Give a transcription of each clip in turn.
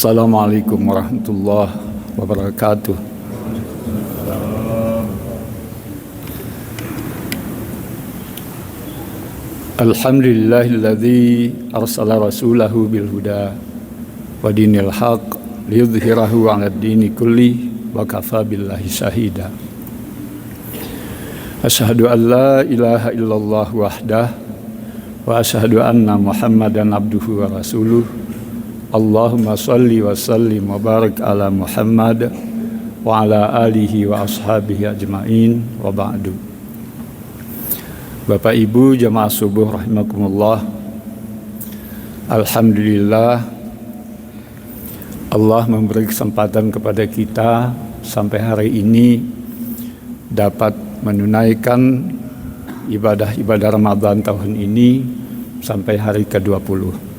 Assalamualaikum warahmatullahi wabarakatuh. Alhamdulillahilladzi arsala rasulahu bil huda wa dinil haq liyudhhirahu 'alad dini kulli wa kafa billahi syahida. Asyhadu an la ilaha illallah wahdah wa asyhadu anna Muhammadan abduhu wa rasuluh. Allahumma salli wa sallim wa barik ala Muhammad wa ala alihi wa ashabihi ajma'in wa ba'du. Bapak Ibu jamaah subuh rahimakumullah. Alhamdulillah Allah memberi kesempatan kepada kita sampai hari ini dapat menunaikan ibadah-ibadah Ramadan tahun ini sampai hari ke-20.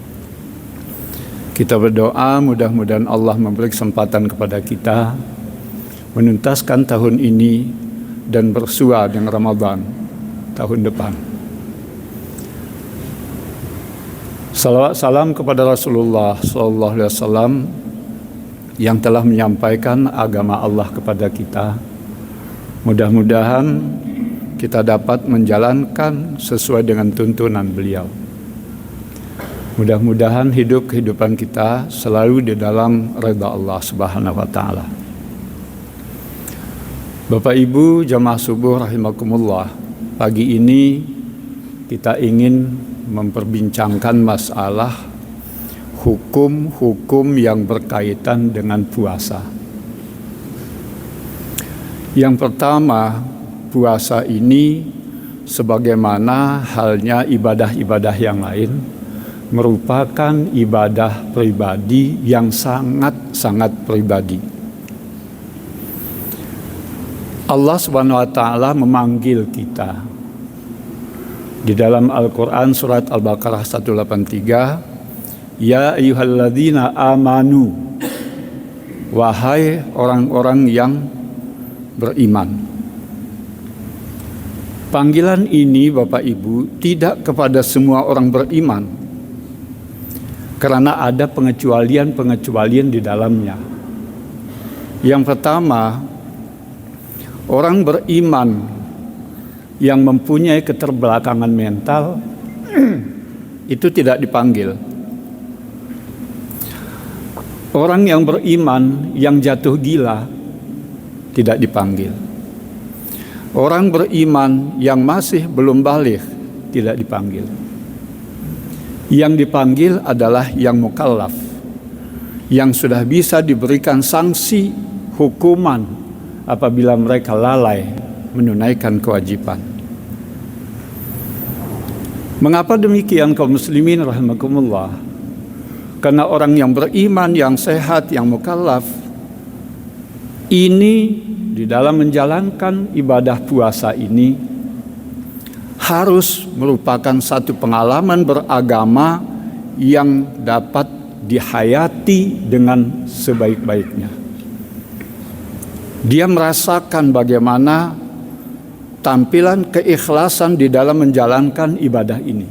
Kita berdoa mudah-mudahan Allah memberi kesempatan kepada kita menuntaskan tahun ini dan bersua dengan Ramadan tahun depan. Salawat salam kepada Rasulullah SAW yang telah menyampaikan agama Allah kepada kita. Mudah-mudahan kita dapat menjalankan sesuai dengan tuntunan beliau. Mudah-mudahan kehidupan kita selalu di dalam redha Allah Subhanahu wa taala. Bapak Ibu jamaah subuh rahimakumullah, pagi ini kita ingin memperbincangkan masalah hukum-hukum yang berkaitan dengan puasa. Yang pertama, puasa ini sebagaimana halnya ibadah-ibadah yang lain merupakan ibadah pribadi yang sangat-sangat pribadi. Allah Subhanahu wa taala memanggil kita di dalam Al-Qur'an surat Al-Baqarah 183, ya ayyuhalladzina amanu, wahai orang-orang yang beriman. Panggilan ini Bapak Ibu tidak kepada semua orang beriman, karena ada pengecualian di dalamnya. Yang pertama, orang beriman yang mempunyai keterbelakangan mental itu tidak dipanggil. Orang yang beriman yang jatuh gila tidak dipanggil. Orang beriman yang masih belum baligh tidak dipanggil. Yang dipanggil adalah yang mukallaf, yang sudah bisa diberikan sanksi hukuman apabila mereka lalai menunaikan kewajiban. Mengapa demikian kaum muslimin rahimakumullah? Karena orang yang beriman, yang sehat, yang mukallaf ini di dalam menjalankan ibadah puasa ini harus merupakan satu pengalaman beragama yang dapat dihayati dengan sebaik-baiknya. Dia merasakan bagaimana tampilan keikhlasan di dalam menjalankan ibadah ini.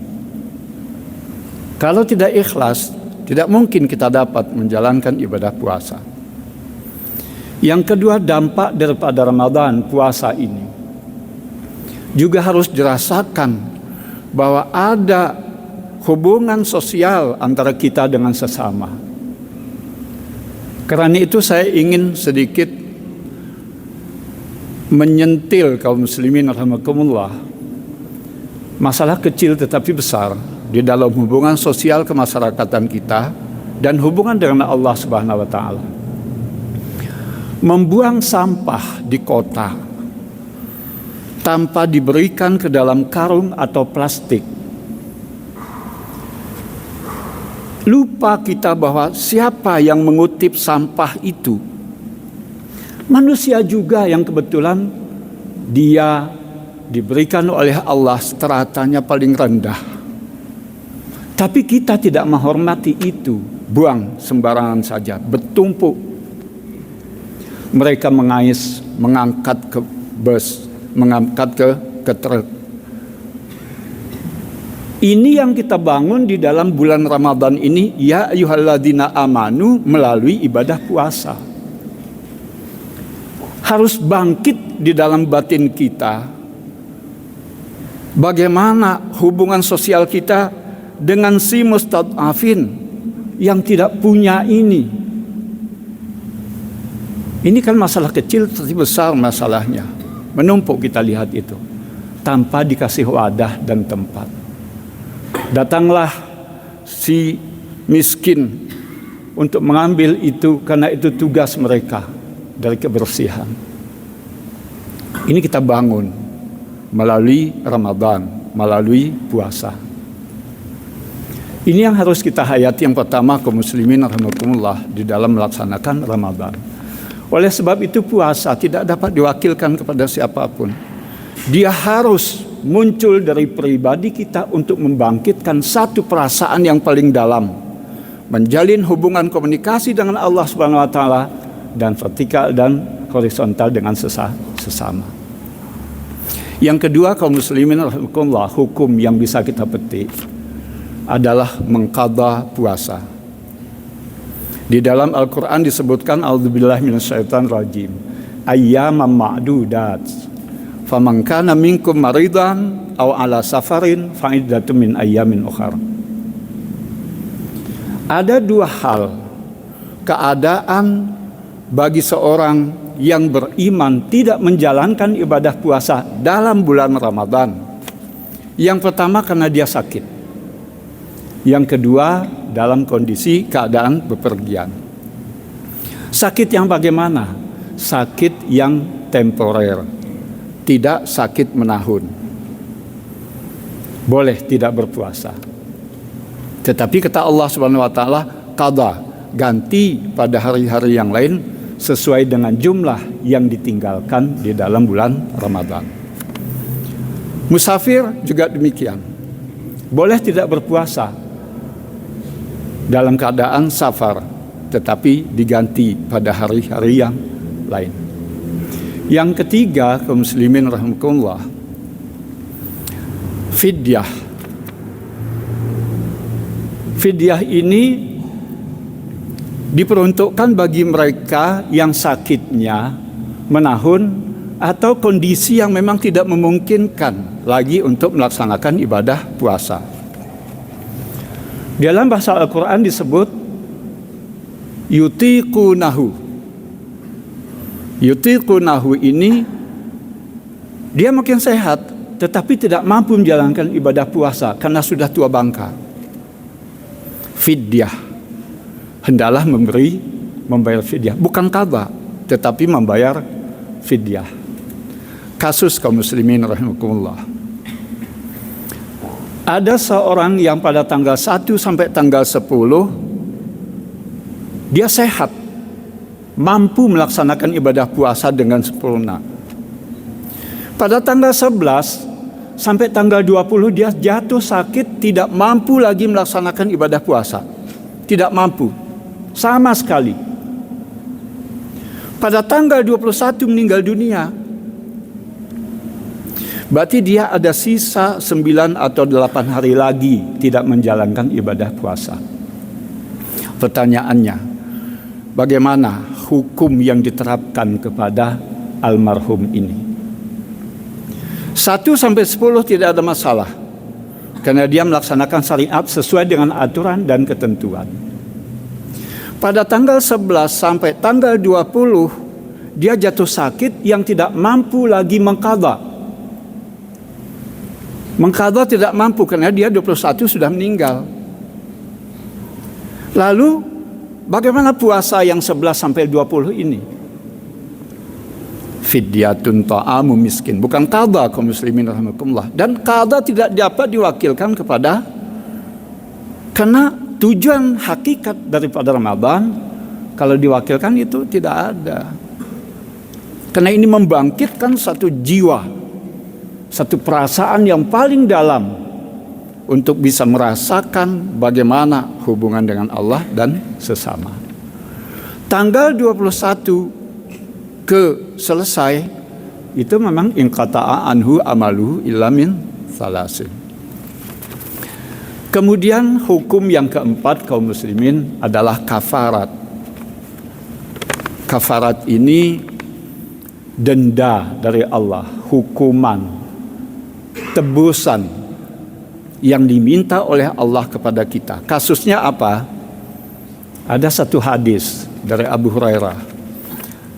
Kalau tidak ikhlas, tidak mungkin kita dapat menjalankan ibadah puasa. Yang kedua, dampak daripada Ramadan puasa ini juga harus dirasakan bahwa ada hubungan sosial antara kita dengan sesama. Karena itu saya ingin sedikit menyentil kaum muslimin rahimakumullah masalah kecil tetapi besar di dalam hubungan sosial kemasyarakatan kita dan hubungan dengan Allah Subhanahu wa taala. Membuang sampah di kota tanpa diberikan ke dalam karung atau plastik. Lupa kita bahwa siapa yang mengutip sampah itu? Manusia juga yang kebetulan dia diberikan oleh Allah stratanya paling rendah. Tapi kita tidak menghormati itu, buang sembarangan saja, bertumpuk. Mereka mengais, mengangkat ke bus, mengangkat ke truk. Ini yang kita bangun di dalam bulan Ramadan ini, ya ayyuhalladzina amanu, melalui ibadah puasa. Harus bangkit di dalam batin kita. Bagaimana hubungan sosial kita dengan si mustad'afin yang tidak punya ini. Ini kan masalah kecil tapi besar masalahnya. Menumpuk kita lihat itu. Tanpa dikasih wadah dan tempat. Datanglah si miskin untuk mengambil itu karena itu tugas mereka dari kebersihan. Ini kita bangun melalui Ramadan, melalui puasa. Ini yang harus kita hayati yang pertama kaum muslimin rahimakumullah di dalam melaksanakan Ramadan. Oleh sebab itu puasa tidak dapat diwakilkan kepada siapapun. Dia harus muncul dari pribadi kita untuk membangkitkan satu perasaan yang paling dalam, menjalin hubungan komunikasi dengan Allah Subhanahu wa taala dan vertikal dan horizontal dengan sesama. Yang kedua kaum muslimin rahimakumullah, hukum yang bisa kita petik adalah mengqadha puasa. Di dalam Al-Qur'an disebutkan a'udzubillahi minasyaitonir rajim, ayyaman ma'dudat. Faman kana minkum maridan aw ala safarin fa iddatun min ayyamin ukhra. Ada dua hal keadaan bagi seorang yang beriman tidak menjalankan ibadah puasa dalam bulan Ramadan. Yang pertama karena dia sakit. Yang kedua dalam kondisi keadaan bepergian. Sakit yang bagaimana? Sakit yang temporer. Tidak sakit menahun. Boleh tidak berpuasa. Tetapi kata Allah Subhanahu wa taala, qadha, ganti pada hari-hari yang lain sesuai dengan jumlah yang ditinggalkan di dalam bulan Ramadan. Musafir juga demikian. Boleh tidak berpuasa dalam keadaan safar, tetapi diganti pada hari-hari yang lain. Yang ketiga, kaum muslimin rahimakumullah, fidyah. Fidyah ini diperuntukkan bagi mereka yang sakitnya menahun atau kondisi yang memang tidak memungkinkan lagi untuk melaksanakan ibadah puasa. Dalam bahasa Al-Quran disebut yutiqunahu. Yutiqunahu ini dia makin sehat tetapi tidak mampu menjalankan ibadah puasa karena sudah tua bangka. Fidyah, hendaklah membayar fidyah, bukan qadha tetapi membayar fidyah. Kasus kaum muslimin rahimakumullah. Ada seorang yang pada tanggal 1 sampai tanggal 10 dia sehat, mampu melaksanakan ibadah puasa dengan sempurna. Pada tanggal 11 sampai tanggal 20 dia jatuh sakit, tidak mampu lagi melaksanakan ibadah puasa. Tidak mampu sama sekali. Pada tanggal 21 meninggal dunia. Berarti dia ada sisa 9 atau 8 hari lagi tidak menjalankan ibadah puasa. Pertanyaannya, bagaimana hukum yang diterapkan kepada almarhum ini? 1 sampai 10 tidak ada masalah, karena dia melaksanakan syariat sesuai dengan aturan dan ketentuan. Pada tanggal 11 sampai tanggal 20 dia jatuh sakit yang tidak mampu lagi mengqadha. Mengqadha tidak mampu karena dia 21 sudah meninggal. Lalu bagaimana puasa yang 11 sampai 20 ini? Fidyatun ta'amu miskin, bukan qadha kaum muslimin rahimakumullah. Dan qadha tidak dapat diwakilkan kepada, karena tujuan hakikat daripada Ramadan kalau diwakilkan itu tidak ada. Karena ini membangkitkan satu jiwa, satu perasaan yang paling dalam untuk bisa merasakan bagaimana hubungan dengan Allah dan sesama. Tanggal 21 selesai itu memang inqata'a anhu amaluhu illa min salasin. Kemudian hukum yang keempat kaum muslimin adalah kafarat. Kafarat ini denda dari Allah, hukuman, tebusan yang diminta oleh Allah kepada kita. Kasusnya apa? Ada satu hadis dari Abu Hurairah.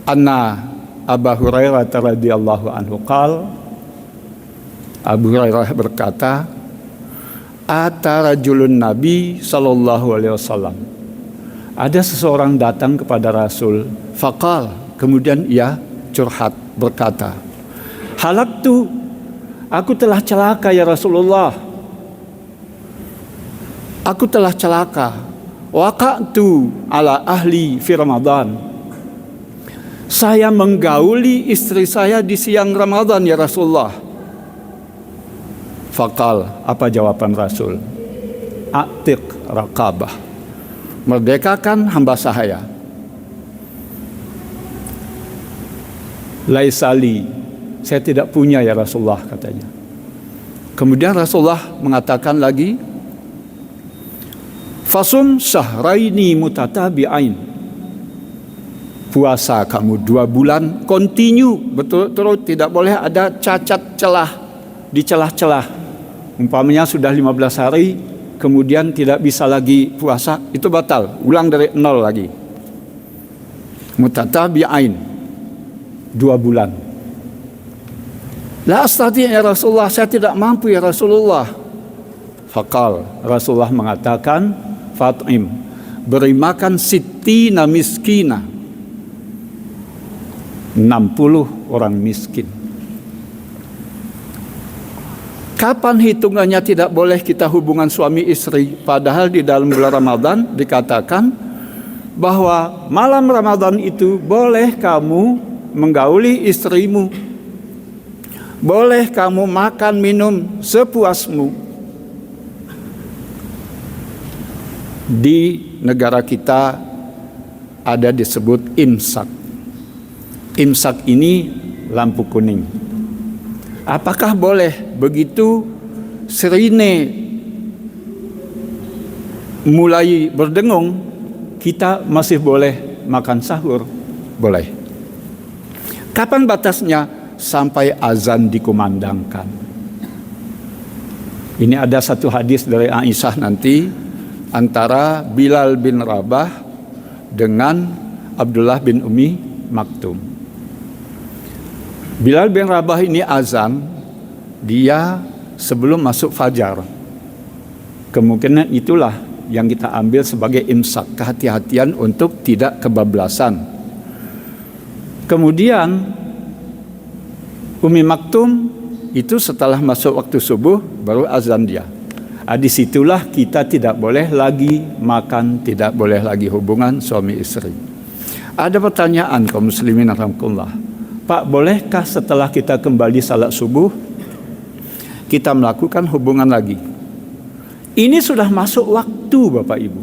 Anna Abu Hurairah radhiyallahu anhu qala, Abu Hurairah berkata, ata rajulun Nabi sallallahu alaihi wasallam. Ada seseorang datang kepada Rasul, faqal, kemudian ia curhat berkata, halaktu, aku telah celaka ya Rasulullah. Aku telah celaka. Waqa'tu ala ahli fi Ramadan. Saya menggauli istri saya di siang Ramadan ya Rasulullah. Faqal, apa jawaban Rasul? Atiq raqabah. Merdekakan hamba saya. Laisali, saya tidak punya ya Rasulullah, katanya. Kemudian Rasulullah mengatakan lagi, fasum syahraini mutatabi'ain. Puasa kamu 2 bulan continue, betul-betul tidak boleh ada cacat celah di celah-celah. Umpamanya sudah 15 hari kemudian tidak bisa lagi puasa, itu batal, ulang dari 0 lagi. Mutatabi'ain 2 bulan. La astati ya Rasulullah, saya tidak mampu ya Rasulullah. Faqal, Rasulullah mengatakan, fat'im, beri makan sittina miskina, 60 orang miskin. Kapan hitungannya tidak boleh kita hubungan suami istri? Padahal di dalam bulan Ramadan dikatakan bahwa malam Ramadan itu boleh kamu menggauli istrimu, boleh kamu makan minum sepuasmu. Di negara kita ada disebut imsak. Imsak ini lampu kuning. Apakah boleh begitu sirine mulai berdengung kita masih boleh makan sahur? Boleh. Kapan batasnya? Sampai azan dikumandangkan. Ini ada satu hadis dari Aisyah nanti antara Bilal bin Rabah dengan Abdullah bin Ummi Maktum. Bilal bin Rabah ini azan, dia sebelum masuk fajar. Kemungkinan itulah yang kita ambil sebagai imsak, kehati-hatian untuk tidak kebablasan. Kemudian Ummi Maktum itu setelah masuk waktu subuh baru azan dia. Disitulah kita tidak boleh lagi makan, tidak boleh lagi hubungan suami istri. Ada pertanyaan kaum muslimin rahimakumullah. Pak, bolehkah setelah kita kembali salat subuh kita melakukan hubungan lagi? Ini sudah masuk waktu Bapak Ibu.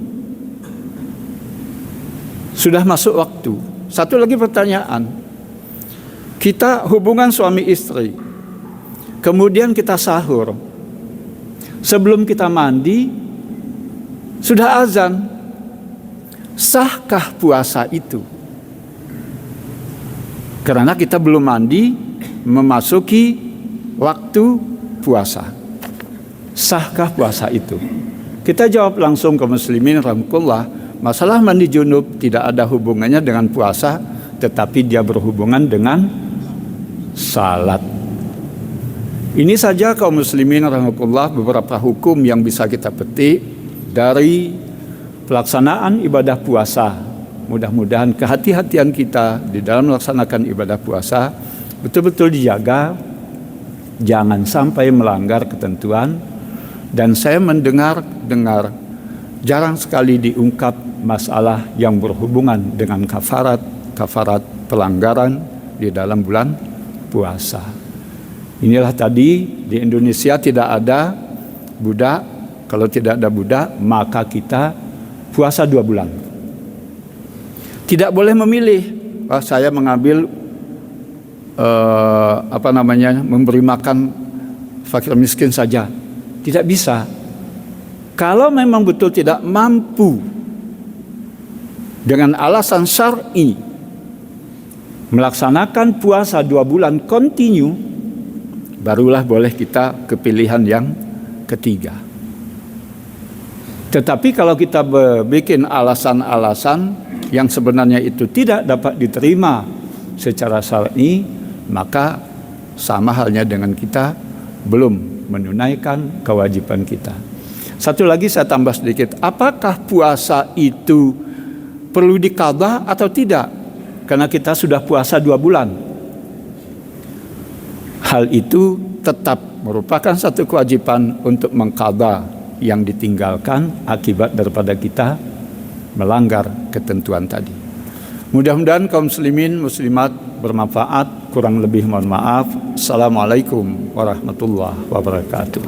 Sudah masuk waktu. Satu lagi pertanyaan. Kita hubungan suami istri, kemudian kita sahur. Sebelum kita mandi, sudah azan. Sahkah puasa itu? Karena kita belum mandi, memasuki waktu puasa. Sahkah puasa itu? Kita jawab langsung ke muslimin rahimakumullah, masalah mandi junub tidak ada hubungannya dengan puasa, tetapi dia berhubungan dengan salat. Ini saja kaum muslimin rahimakumullah beberapa hukum yang bisa kita petik dari pelaksanaan ibadah puasa. Mudah-mudahan kehati-hatian kita di dalam melaksanakan ibadah puasa betul-betul dijaga, jangan sampai melanggar ketentuan. Dan saya mendengar jarang sekali diungkap masalah yang berhubungan dengan kafarat pelanggaran di dalam bulan puasa. Inilah tadi di Indonesia tidak ada budak. Kalau tidak ada budak, maka kita puasa 2 bulan. Tidak boleh memilih. Saya mengambil memberi makan fakir miskin saja. Tidak bisa. Kalau memang betul tidak mampu dengan alasan syar'i melaksanakan puasa 2 bulan kontinu, barulah boleh kita ke pilihan yang ketiga. Tetapi kalau kita bikin alasan-alasan yang sebenarnya itu tidak dapat diterima secara syar'i, maka sama halnya dengan kita belum menunaikan kewajiban kita. Satu lagi saya tambah sedikit, apakah puasa itu perlu diqadha atau tidak? Karena kita sudah puasa 2 bulan. Hal itu tetap merupakan satu kewajiban untuk mengqadha yang ditinggalkan akibat daripada kita melanggar ketentuan tadi. Mudah-mudahan kaum muslimin muslimat bermanfaat, kurang lebih mohon maaf. Assalamualaikum warahmatullahi wabarakatuh.